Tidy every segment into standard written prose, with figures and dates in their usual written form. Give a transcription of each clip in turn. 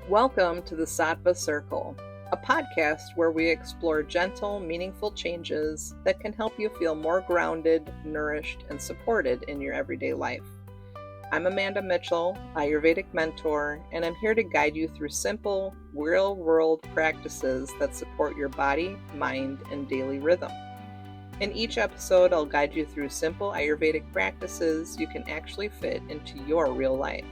Welcome to the Sattva Circle, a podcast where we explore gentle, meaningful changes that can help you feel more grounded, nourished, and supported in your everyday life. I'm Amanda Mitchell, Ayurvedic mentor, and I'm here to guide you through simple, real-world practices that support your body, mind, and daily rhythm. In each episode, I'll guide you through simple Ayurvedic practices you can actually fit into your real life.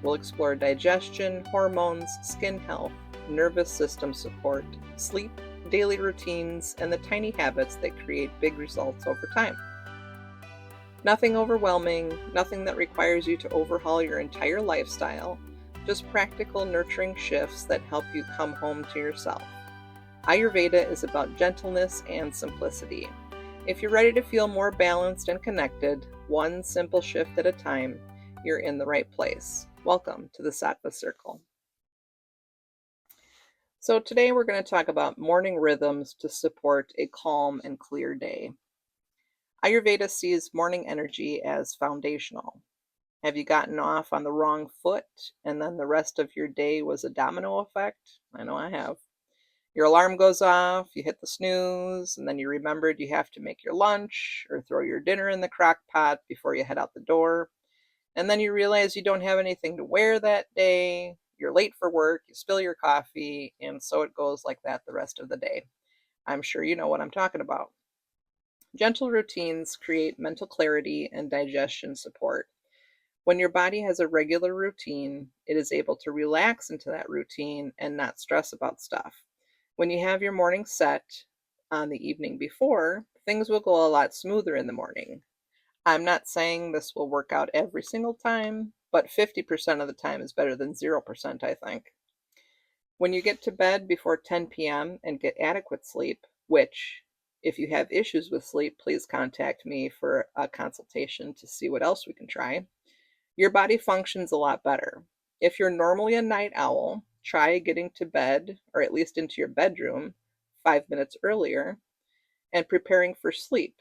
We'll explore digestion, hormones, skin health, nervous system support, sleep, daily routines, and the tiny habits that create big results over time. Nothing overwhelming, nothing that requires you to overhaul your entire lifestyle, just practical, nurturing shifts that help you come home to yourself. Ayurveda is about gentleness and simplicity. If you're ready to feel more balanced and connected, one simple shift at a time, you're in the right place. Welcome to the Sattva Circle. So today we're going to talk about morning rhythms to support a calm and clear day. Ayurveda sees morning energy as foundational. Have you gotten off on the wrong foot and then the rest of your day was a domino effect? I know I have. Your alarm goes off, you hit the snooze, and then you remembered you have to make your lunch or throw your dinner in the crock pot before you head out the door. And then you realize you don't have anything to wear that day, you're late for work, you spill your coffee, and so it goes like that the rest of the day. I'm sure you know what I'm talking about. Gentle routines create mental clarity and digestion support. When your body has a regular routine, it is able to relax into that routine and not stress about stuff. When you have your morning set on the evening before, things will go a lot smoother in the morning. I'm not saying this will work out every single time, but 50% of the time is better than 0%, I think. When you get to bed before 10 p.m. and get adequate sleep, which, if you have issues with sleep, please contact me for a consultation to see what else we can try, your body functions a lot better. If you're normally a night owl, try getting to bed, or at least into your bedroom, 5 minutes earlier, and preparing for sleep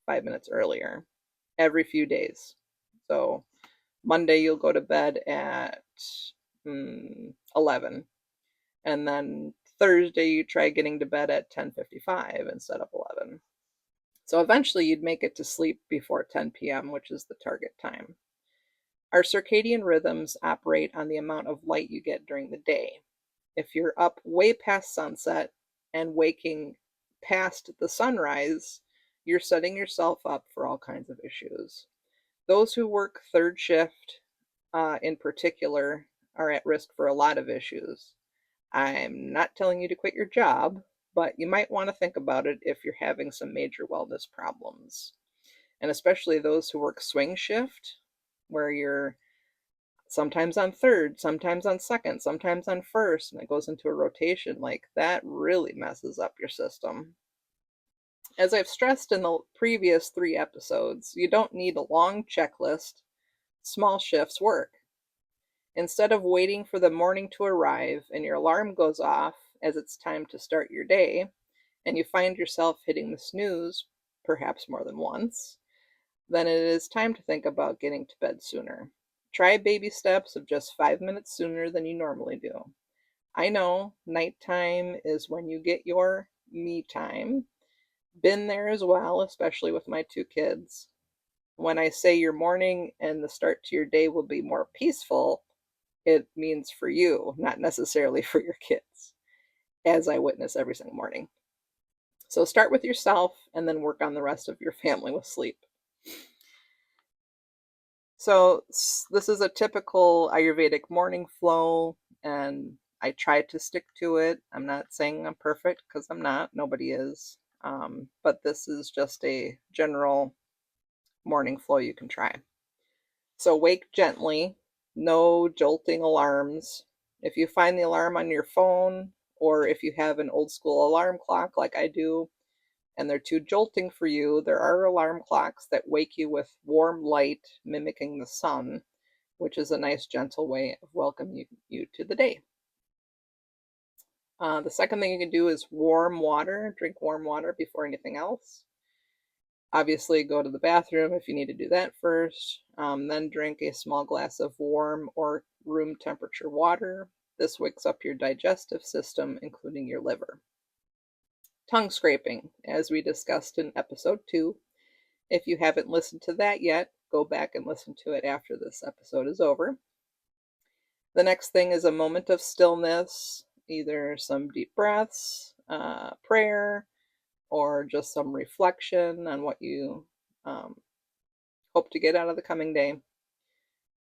5 minutes earlier every few days. So Monday you'll go to bed at 11, and then Thursday you try getting to bed at 10:55 instead of 11. So eventually you'd make it to sleep before 10 p.m., which is the target time. Our circadian rhythms operate on the amount of light you get during the day. If you're up way past sunset and waking past the sunrise, you're setting yourself up for all kinds of issues. Those who work third shift, in particular, are at risk for a lot of issues. I'm not telling you to quit your job, but you might want to think about it if you're having some major wellness problems. And especially those who work swing shift, where you're sometimes on third, sometimes on second, sometimes on first, and it goes into a rotation. Like that really messes up your system. As I've stressed in the previous 3 episodes, you don't need a long checklist. Small shifts work. Instead of waiting for the morning to arrive and your alarm goes off as it's time to start your day, and you find yourself hitting the snooze perhaps more than once, then it is time to think about getting to bed sooner. Try baby steps of just 5 minutes sooner than you normally do. I know nighttime is when you get your me time. Been there as well, especially with my 2 kids. When I say your morning and the start to your day will be more peaceful, it means for you, not necessarily for your kids, as I witness every single morning. So start with yourself and then work on the rest of your family with sleep. So this is a typical Ayurvedic morning flow, and I try to stick to it. I'm not saying I'm perfect because I'm not. Nobody is. But this is just a general morning flow you can try. So wake gently, no jolting alarms. If you find the alarm on your phone, or if you have an old school alarm clock like I do, and they're too jolting for you, there are alarm clocks that wake you with warm light mimicking the sun, which is a nice gentle way of welcoming you to the day. The second thing you can do is warm water. Drink warm water before anything else. Obviously, go to the bathroom if you need to do that first. Then drink a small glass of warm or room temperature water. This wakes up your digestive system, including your liver. Tongue scraping, as we discussed in episode 2. If you haven't listened to that yet, go back and listen to it after this episode is over. The next thing is a moment of stillness, either some deep breaths, prayer, or just some reflection on what you hope to get out of the coming day.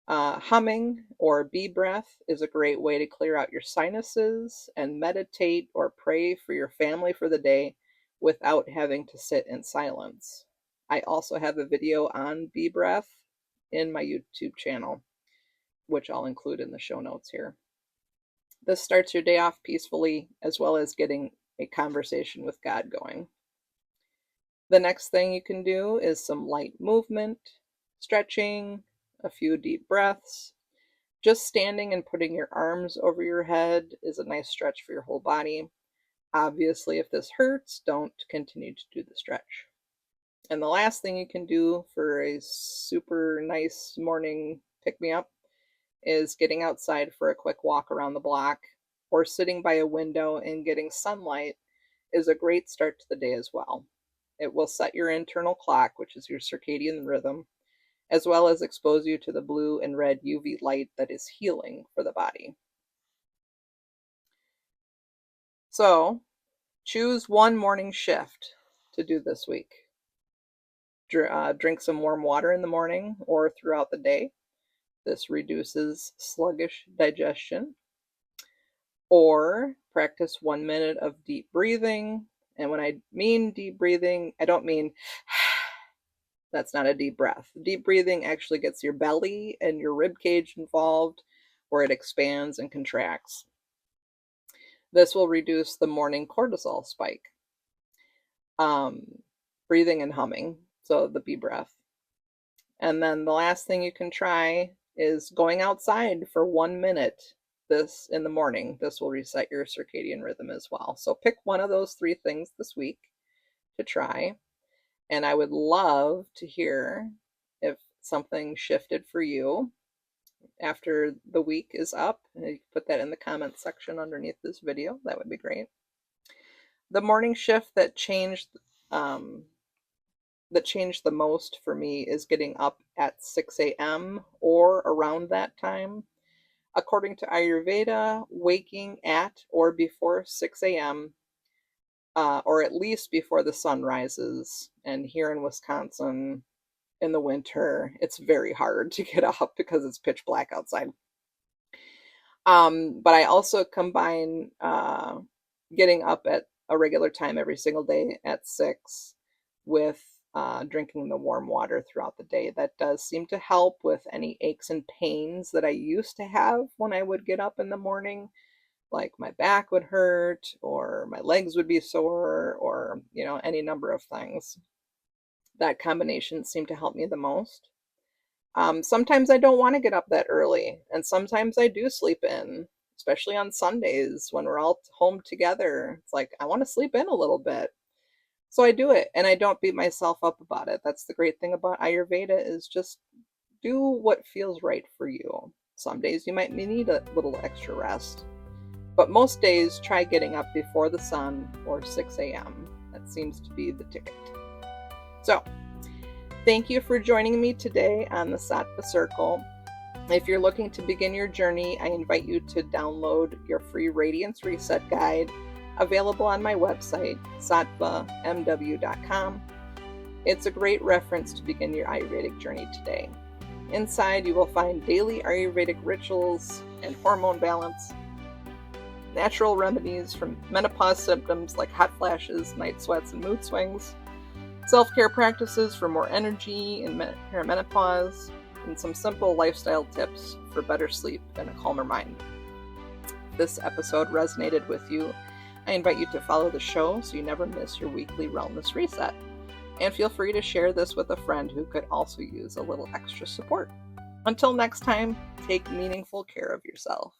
Humming or bee breath is a great way to clear out your sinuses and meditate or pray for your family for the day without having to sit in silence. I also have a video on bee breath in my YouTube channel, which I'll include in the show notes here. This starts your day off peacefully, as well as getting a conversation with God going. The next thing you can do is some light movement, stretching, a few deep breaths. Just standing and putting your arms over your head is a nice stretch for your whole body. Obviously, if this hurts, don't continue to do the stretch. And the last thing you can do for a super nice morning pick-me-up is getting outside for a quick walk around the block, or sitting by a window and getting sunlight is a great start to the day as well. It will set your internal clock, which is your circadian rhythm, as well as expose you to the blue and red UV light that is healing for the body. So, choose one morning shift to do this week. Drink some warm water in the morning or throughout the day. This reduces sluggish digestion. Or practice 1 minute of deep breathing. And when I mean deep breathing, I don't mean that's not a deep breath. Deep breathing actually gets your belly and your rib cage involved, where it expands and contracts. This will reduce the morning cortisol spike. Breathing and humming, so the bee breath. And then the last thing you can try is going outside for 1 minute this in the morning. This will reset your circadian rhythm as well. So pick one of those 3 things this week to try. And I would love to hear if something shifted for you after the week is up. And you can put that in the comments section underneath this video. That would be great. The morning shift that changed the most for me is getting up at 6 a.m. or around that time. According to Ayurveda, waking at or before 6 a.m. Or at least before the sun rises. And here in Wisconsin, in the winter, it's very hard to get up because it's pitch black outside. But I also combine getting up at a regular time every single day at 6 with drinking the warm water throughout the day. That does seem to help with any aches and pains that I used to have when I would get up in the morning. Like my back would hurt, or my legs would be sore, or, any number of things. That combination seemed to help me the most. Sometimes I don't want to get up that early, and sometimes I do sleep in, especially on Sundays when we're all home together. It's like, I want to sleep in a little bit. So I do it, and I don't beat myself up about it. That's the great thing about Ayurveda, is just do what feels right for you. Some days you might need a little extra rest. But most days, try getting up before the sun or 6 a.m. That seems to be the ticket. So, thank you for joining me today on the Sattva Circle. If you're looking to begin your journey, I invite you to download your free Radiance Reset Guide, available on my website, sattvamw.com. It's a great reference to begin your Ayurvedic journey today. Inside, you will find daily Ayurvedic rituals and hormone balance, natural remedies from menopause symptoms like hot flashes, night sweats, and mood swings, self-care practices for more energy in perimenopause, and some simple lifestyle tips for better sleep and a calmer mind. If this episode resonated with you, I invite you to follow the show so you never miss your weekly wellness reset. And feel free to share this with a friend who could also use a little extra support. Until next time, take meaningful care of yourself.